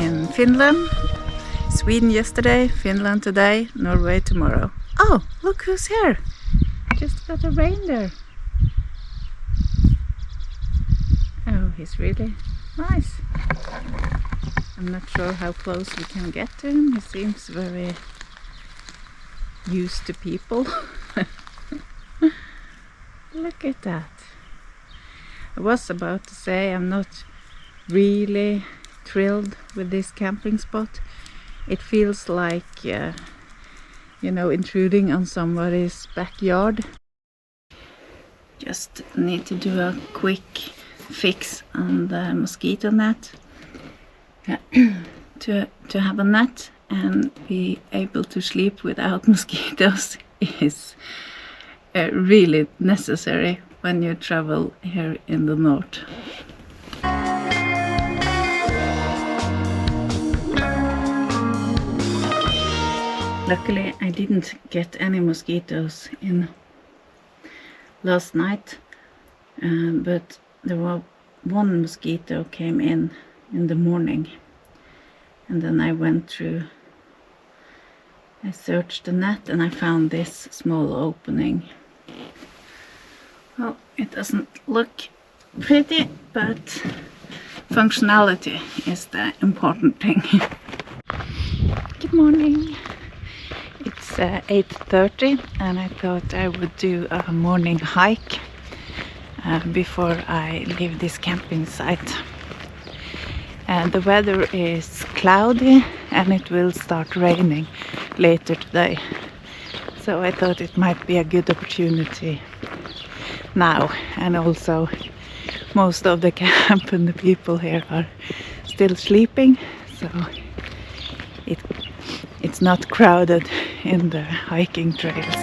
in Finland. Sweden yesterday, Finland today, Norway tomorrow. Oh, look who's here! Just got a reindeer. Oh, he's really nice. I'm not sure how close we can get to him. He seems very used to people. Look at that. I was about to say I'm not really thrilled with this camping spot. It feels like, you know, intruding on somebody's backyard. Just need to do a quick fix on the mosquito net. To have a net and be able to sleep without mosquitoes is really necessary when you travel here in the north. Luckily I didn't get any mosquitoes in last night, but there was one mosquito came in the morning, and then I went through, I searched the net and I found this small opening. Well, it doesn't look pretty, but functionality is the important thing. Good morning. It's 8:30 and I thought I would do a morning hike before I leave this camping site. The weather is cloudy and it will start raining later today, so I thought it might be a good opportunity now. And also most of the camp and the people here are still sleeping, so it's not crowded in the hiking trails.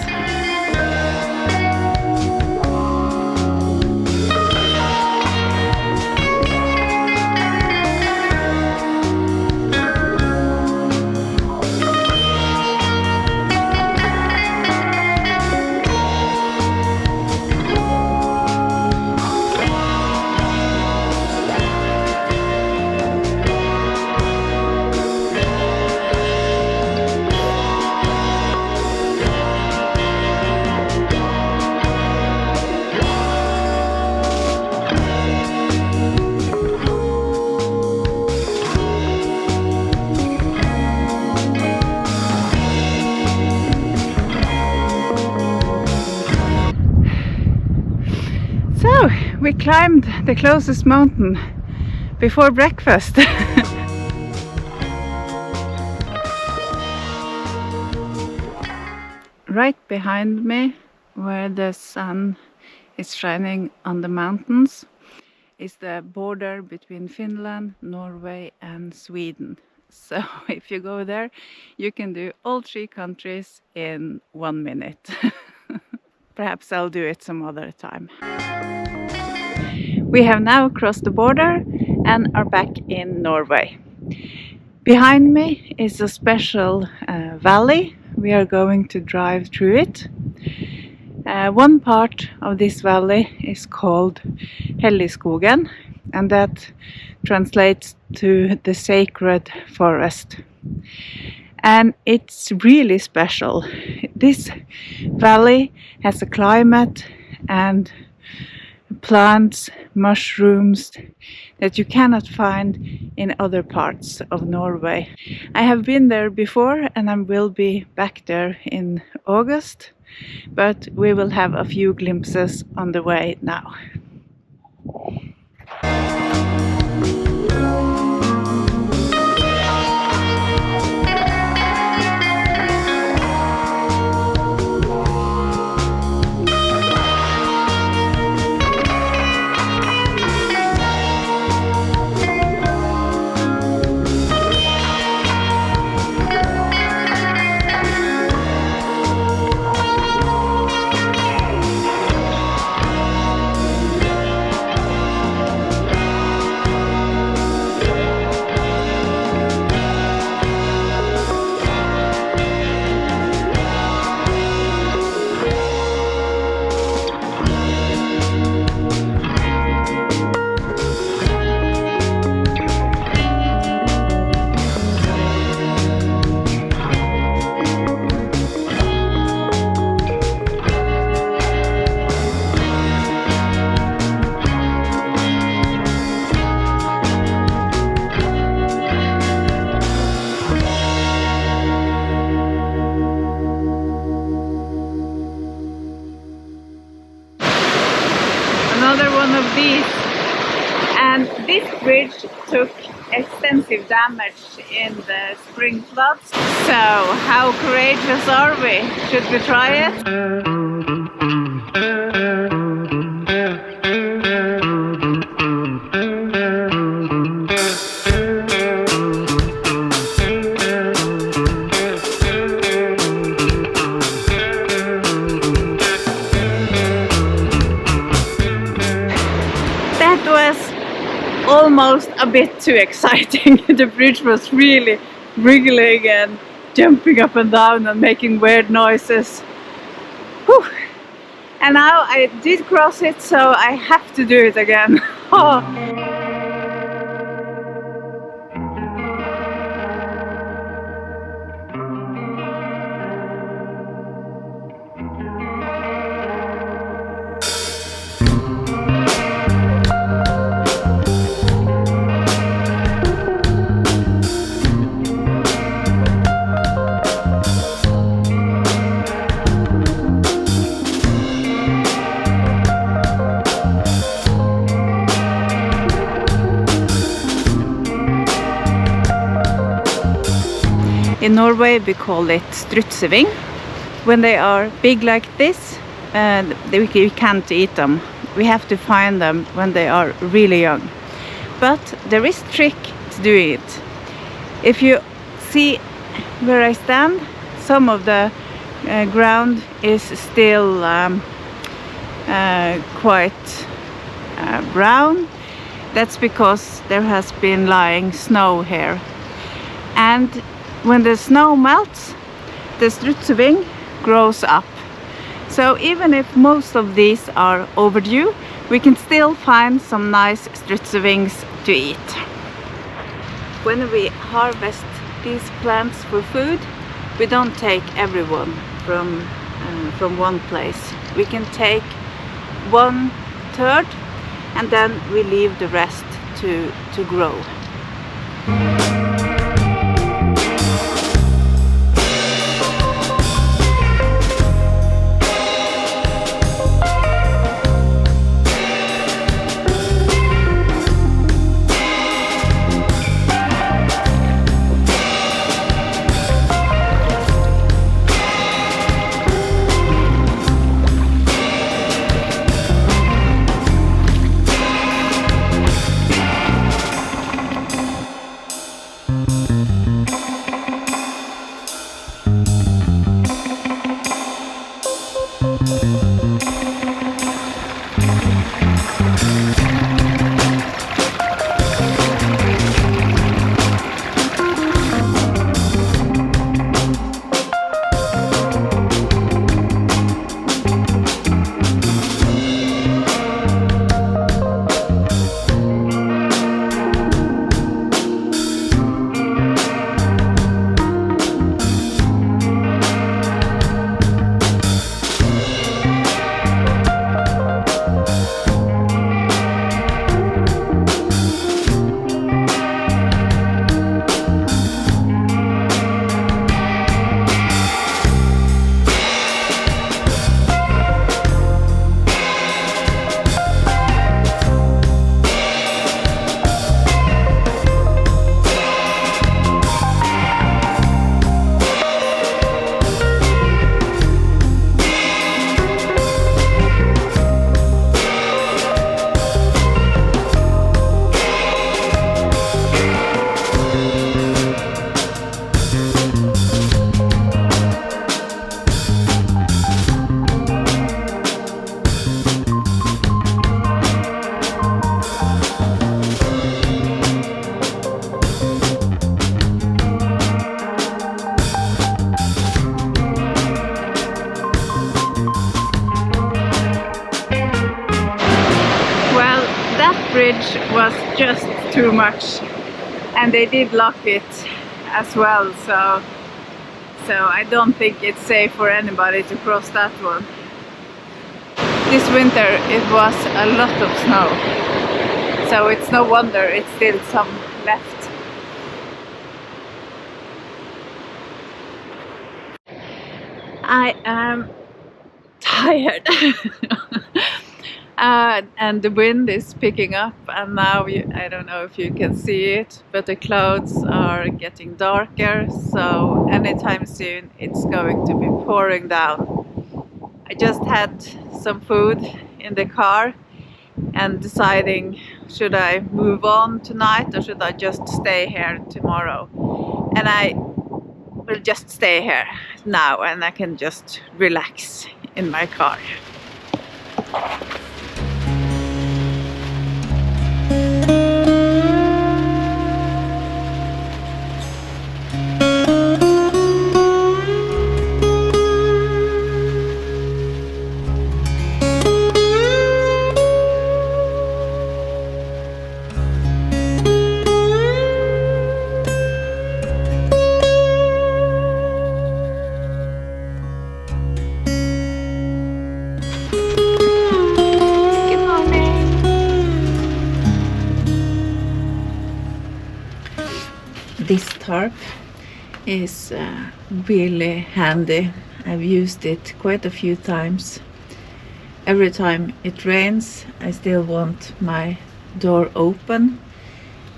We climbed the closest mountain before breakfast. Right behind me, where the sun is shining on the mountains, is the border between Finland, Norway and Sweden. So if you go there, you can do all three countries in 1 minute. Perhaps I'll do it some other time. We have now crossed the border and are back in Norway. Behind me is a special valley. We are going to drive through it. One part of this valley is called Helligskogen, and that translates to the sacred forest. And it's really special. This valley has a climate and plants, mushrooms that you cannot find in other parts of Norway. I have been there before and I will be back there in August, but we will have a few glimpses on the way now. damaged in the spring floods. So, how courageous are we? Should we try it? That was almost a bit too exciting. The bridge was really wriggling and jumping up and down and making weird noises. Whew. And now I did cross it, so I have to do it again. In Norway we call it strutseving. When they are big like this, we can't eat them. We have to find them when they are really young. But there is a trick to doing it. If you see where I stand, some of the ground is still quite brown. That's because there has been lying snow here. And when the snow melts, the strutseving grows up. So even if most of these are overdue, we can still find some nice strutsevings to eat. When we harvest these plants for food, we don't take everyone from one place. We can take 1/3 and then we leave the rest to grow. bridge was just too much, and they did lock it as well, so I don't think it's safe for anybody to cross that one. This winter it was a lot of snow, so it's no wonder it's still some left. I am tired. And the wind is picking up, and now I don't know if you can see it, but the clouds are getting darker, so anytime soon it's going to be pouring down. I just had some food in the car and deciding, should I move on tonight or should I just stay here tomorrow? And I will just stay here now, and I can just relax in my car. This tarp is really handy. I've used it quite a few times. Every time it rains, I still want my door open,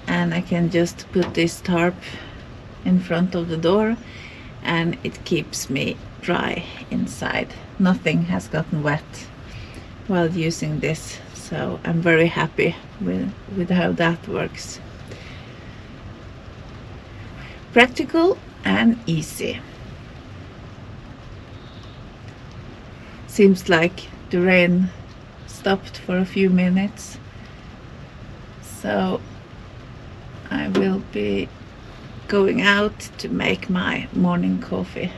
and I can just put this tarp in front of the door and it keeps me dry inside. Nothing has gotten wet while using this, so I'm very happy with how that works. Practical and easy. Seems like the rain stopped for a few minutes, so I will be going out to make my morning coffee.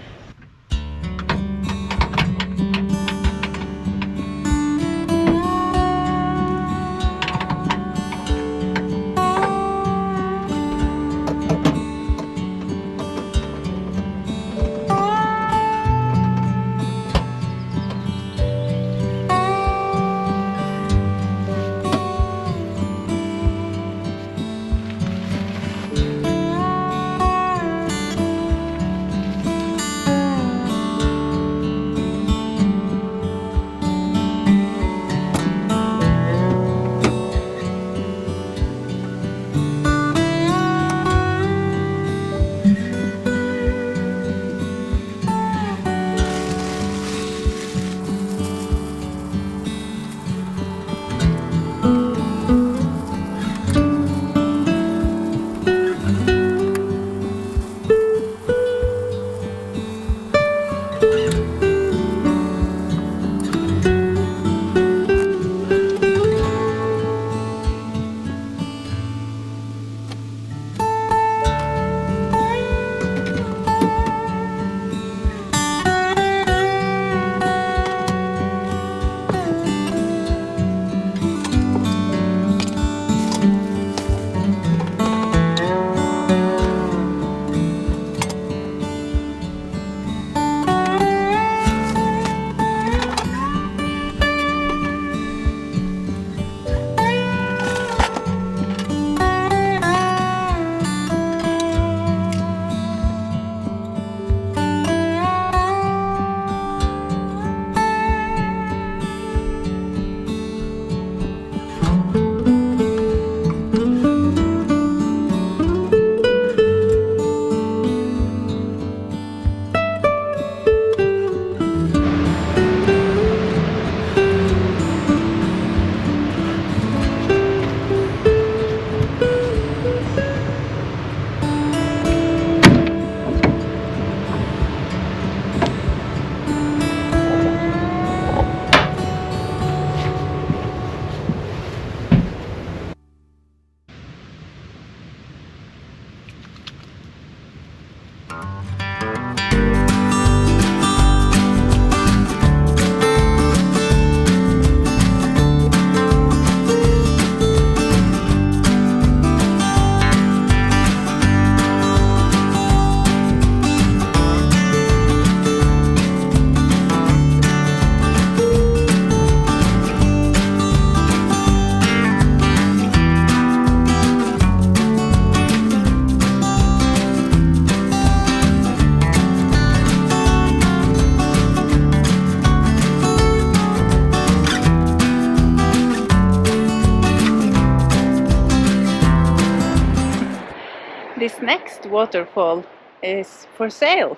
waterfall is for sale.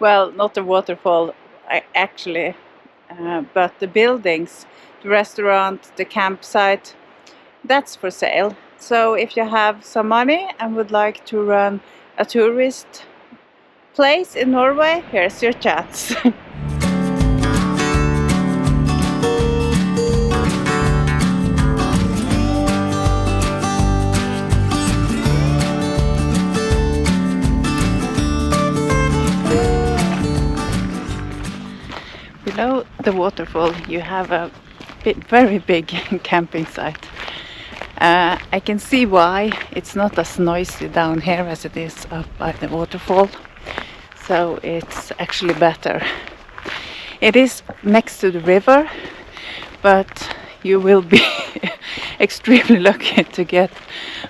Well, not the waterfall actually, but the buildings, the restaurant, the campsite, that's for sale. So if you have some money and would like to run a tourist place in Norway, here's your chance. Below the waterfall you have a very big camping site. I can see why it's not as noisy down here as it is up by the waterfall, so it's actually better. It is next to the river, but you will be extremely lucky to get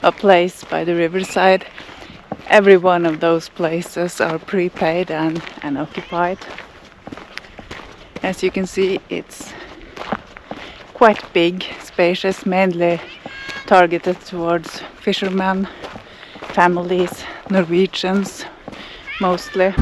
a place by the riverside. Every one of those places are prepaid and occupied. As you can see, it's quite big, spacious, mainly targeted towards fishermen, families, Norwegians mostly.